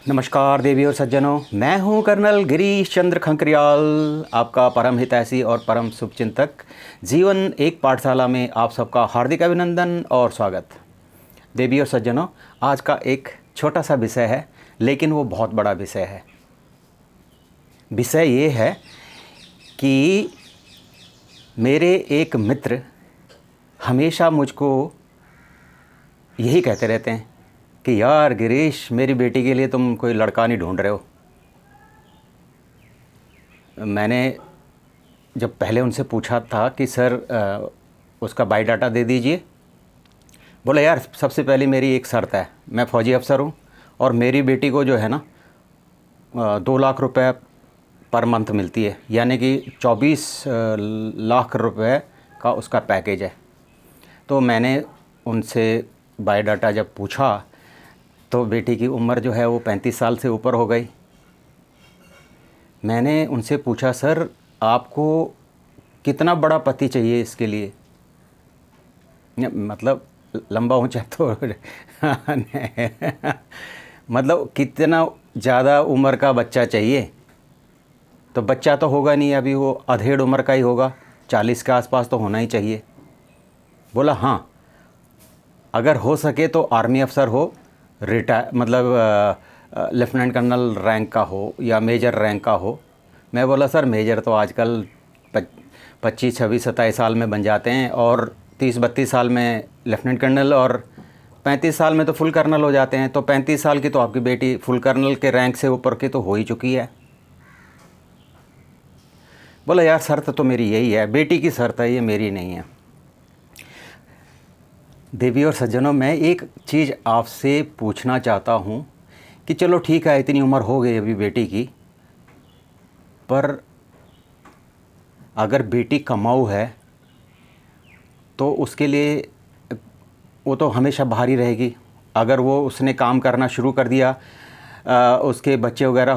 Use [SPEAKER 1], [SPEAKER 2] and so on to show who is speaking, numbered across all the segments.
[SPEAKER 1] नमस्कार देवी और सज्जनों, मैं हूं कर्नल गिरीश चंद्र खंकरियाल, आपका परम हितैषी और परम शुभचिंतक। जीवन एक पाठशाला में आप सबका हार्दिक अभिनंदन और स्वागत। देवी और सज्जनों, आज का एक छोटा सा विषय है, लेकिन वो बहुत बड़ा विषय है। विषय ये है कि मेरे एक मित्र हमेशा मुझको यही कहते रहते हैं कि यार गिरीश, मेरी बेटी के लिए तुम कोई लड़का नहीं ढूंढ रहे हो। मैंने जब पहले उनसे पूछा था कि सर उसका बायोडाटा दे दीजिए, बोला यार सबसे पहले मेरी एक शर्त है, मैं फ़ौजी अफसर हूँ और मेरी बेटी को जो है ना 2 लाख रुपए पर मंथ मिलती है, यानी कि 24 लाख रुपए का उसका पैकेज है। तो मैंने उनसे बायोडाटा जब पूछा तो बेटी की उम्र जो है वो 35 साल से ऊपर हो गई। मैंने उनसे पूछा, सर आपको कितना बड़ा पति चाहिए इसके लिए, मतलब लंबा ऊंचा तो मतलब कितना ज़्यादा उम्र का बच्चा चाहिए। तो बच्चा तो होगा नहीं, अभी वो अधेड़ उम्र का ही होगा, 40 के आसपास तो होना ही चाहिए। बोला हाँ, अगर हो सके तो आर्मी अफसर हो, मतलब लेफ्टिनेंट कर्नल रैंक का हो या मेजर रैंक का हो। मैं बोला सर मेजर तो आजकल 25, 26, 27 साल में बन जाते हैं और 30, 32 साल में लेफ्टिनेंट कर्नल और 35 साल में तो फुल कर्नल हो जाते हैं। तो 35 साल की तो आपकी बेटी फुल कर्नल के रैंक से ऊपर की तो हो ही चुकी है। बोला यार शर्त तो मेरी यही है, बेटी की शर्त है, ये मेरी नहीं है। देवी और सज्जनों, मैं एक चीज़ आपसे पूछना चाहता हूँ कि चलो ठीक है, इतनी उम्र हो गई अभी बेटी की, पर अगर बेटी कमाऊ है तो उसके लिए वो तो हमेशा बाहर ही रहेगी। अगर वो उसने काम करना शुरू कर दिया, उसके बच्चे वगैरह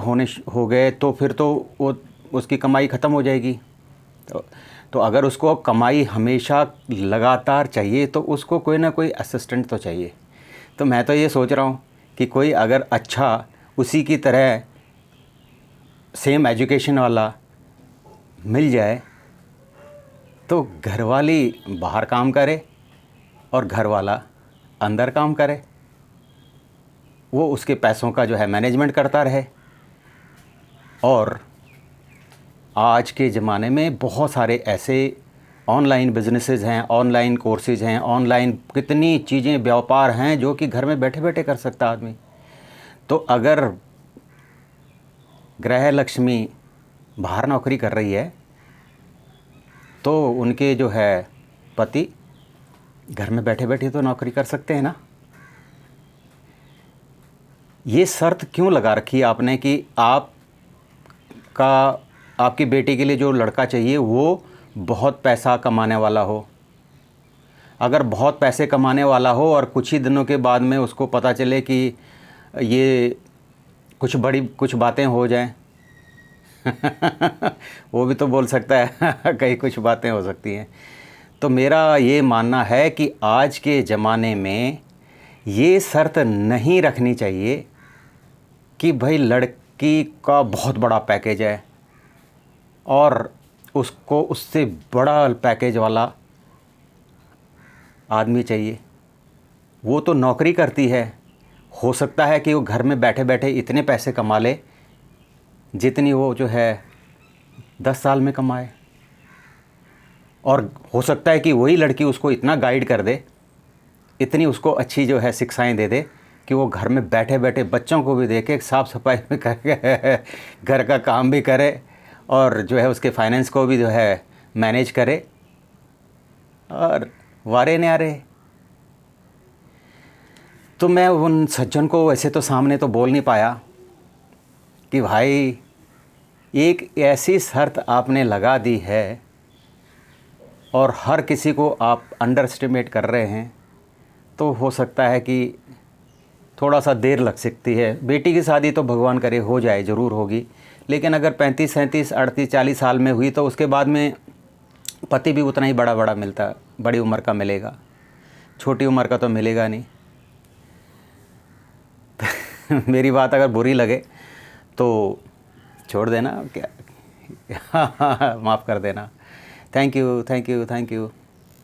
[SPEAKER 1] हो गए तो फिर तो वो उसकी कमाई ख़त्म हो जाएगी। तो अगर उसको कमाई हमेशा लगातार चाहिए तो उसको कोई ना कोई असिस्टेंट तो चाहिए। तो मैं तो ये सोच रहा हूँ कि कोई अगर अच्छा उसी की तरह सेम एजुकेशन वाला मिल जाए तो घरवाली बाहर काम करे और घर वाला अंदर काम करे, वो उसके पैसों का जो है मैनेजमेंट करता रहे। और आज के ज़माने में बहुत सारे ऐसे ऑनलाइन बिजनेसेस हैं, ऑनलाइन कोर्सेज हैं, ऑनलाइन कितनी चीज़ें व्यापार हैं जो कि घर में बैठे बैठे कर सकता आदमी। तो अगर गृह लक्ष्मी बाहर नौकरी कर रही है तो उनके जो है पति घर में बैठे बैठे तो नौकरी कर सकते हैं ना। ये शर्त क्यों लगा रखी है आपने कि आपकी बेटी के लिए जो लड़का चाहिए वो बहुत पैसा कमाने वाला हो। अगर बहुत पैसे कमाने वाला हो और कुछ ही दिनों के बाद में उसको पता चले कि ये कुछ बातें हो जाएं वो भी तो बोल सकता है कई कुछ बातें हो सकती हैं। तो मेरा ये मानना है कि आज के ज़माने में ये शर्त नहीं रखनी चाहिए कि भाई लड़की का बहुत बड़ा पैकेज है और उसको उससे बड़ा पैकेज वाला आदमी चाहिए। वो तो नौकरी करती है, हो सकता है कि वो घर में बैठे बैठे इतने पैसे कमा ले जितनी वो जो है 10 साल में कमाए। और हो सकता है कि वही लड़की उसको इतना गाइड कर दे, इतनी उसको अच्छी जो है शिक्षाएं दे दे कि वो घर में बैठे बैठे बच्चों को भी देखे, साफ़ सफाई भी करे, घर का काम भी करे और जो है उसके फाइनेंस को भी जो है मैनेज करे और वारे न्यारे। तो मैं उन सज्जन को वैसे तो सामने तो बोल नहीं पाया कि भाई एक ऐसी शर्त आपने लगा दी है और हर किसी को आप अंडर एस्टिमेट कर रहे हैं, तो हो सकता है कि थोड़ा सा देर लग सकती है। बेटी की शादी तो भगवान करे हो जाए, ज़रूर होगी, लेकिन अगर 35, 37, 38, 40 साल में हुई तो उसके बाद में पति भी उतना ही बड़ा मिलता, बड़ी उम्र का मिलेगा, छोटी उम्र का तो मिलेगा नहीं। मेरी बात अगर बुरी लगे तो छोड़ देना क्या। माफ़ कर देना। Thank you, thank you, thank you.